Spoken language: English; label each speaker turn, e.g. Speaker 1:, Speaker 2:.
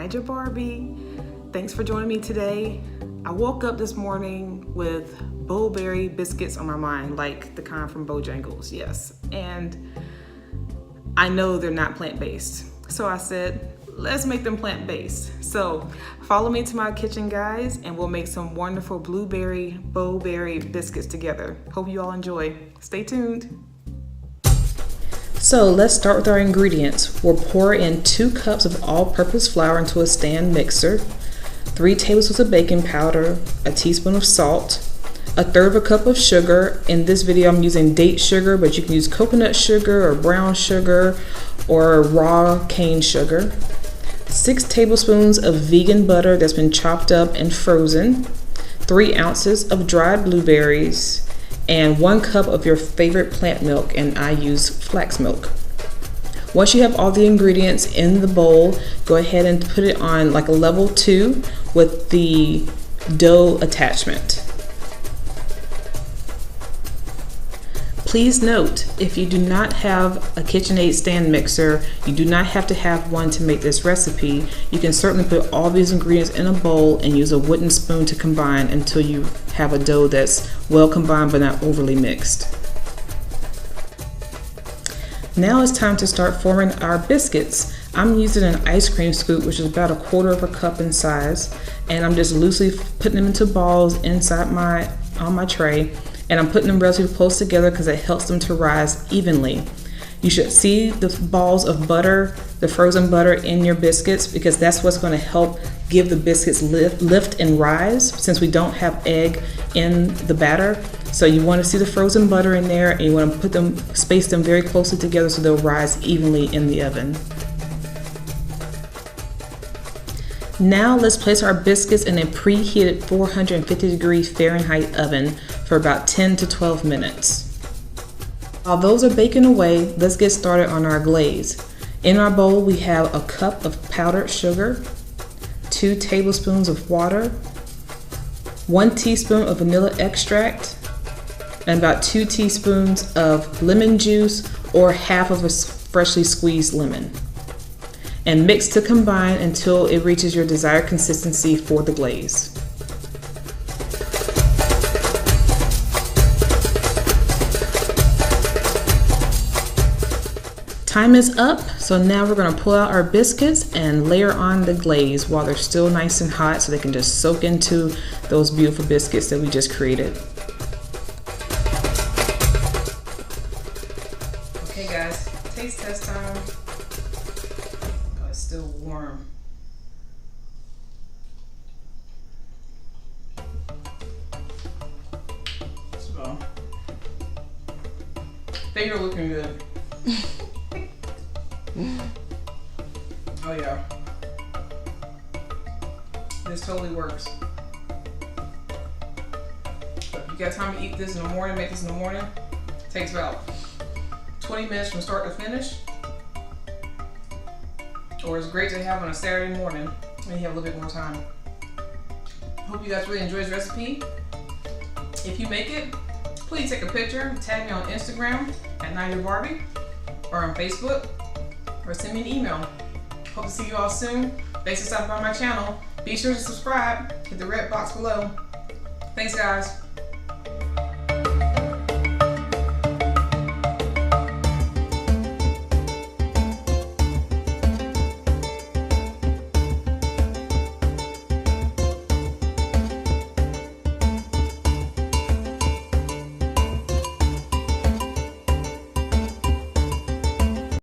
Speaker 1: Naija Barbie. Thanks for joining me today. I woke up this morning with Bo-Berry biscuits on my mind, like the kind from Bojangles, yes. And I know they're not plant-based. So I said, let's make them plant-based. So follow me to my kitchen, guys, and we'll make some wonderful blueberry Bo-Berry biscuits together. Hope you all enjoy. Stay tuned. So let's start with our ingredients. We'll pour in 2 cups of all-purpose flour into a stand mixer, 3 tablespoons of baking powder, a teaspoon of salt, 1/3 cup of sugar. In this video I'm using date sugar, but you can use coconut sugar or brown sugar or raw cane sugar, 6 tablespoons of vegan butter that's been chopped up and frozen, 3 ounces of dried blueberries, and 1 cup of your favorite plant milk, and I use flax milk. Once you have all the ingredients in the bowl, go ahead and put it on like a level 2 with the dough attachment. Please note, if you do not have a KitchenAid stand mixer, you do not have to have one to make this recipe. You can certainly put all these ingredients in a bowl and use a wooden spoon to combine until you have a dough that's well combined but not overly mixed. Now it's time to start forming our biscuits. I'm using an ice cream scoop, which is about 1/4 cup in size, and I'm just loosely putting them into balls inside on my tray. And I'm putting them relatively close together because it helps them to rise evenly. You should see the balls of butter, the frozen butter in your biscuits, because that's what's going to help give the biscuits lift and rise, since we don't have egg in the batter. So you want to see the frozen butter in there, and you want to space them very closely together so they'll rise evenly in the oven. Now let's place our biscuits in a preheated 450 Fahrenheit oven for about 10 to 12 minutes. While those are baking away, let's get started on our glaze. In our bowl we have 1 cup of powdered sugar, 2 tablespoons of water, 1 teaspoon of vanilla extract, and about 2 teaspoons of lemon juice or half of a freshly squeezed lemon. And mix to combine until it reaches your desired consistency for the glaze. Time is up, so now we're going to pull out our biscuits and layer on the glaze while they're still nice and hot, so they can just soak into those beautiful biscuits that we just created. Okay guys, taste test time. Oh, it's still warm. So, they are looking good. Oh yeah, this totally works. But if you got time to eat this in the morning, make this in the morning. It takes about 20 minutes from start to finish. Or it's great to have on a Saturday morning when you have a little bit more time. Hope you guys really enjoy this recipe. If you make it, please take a picture, tag me on Instagram at Naija Barbie, or on Facebook, or send me an email. Hope to see you all soon. Thanks for stopping by my channel. Be sure to subscribe. Hit the red box below. Thanks guys.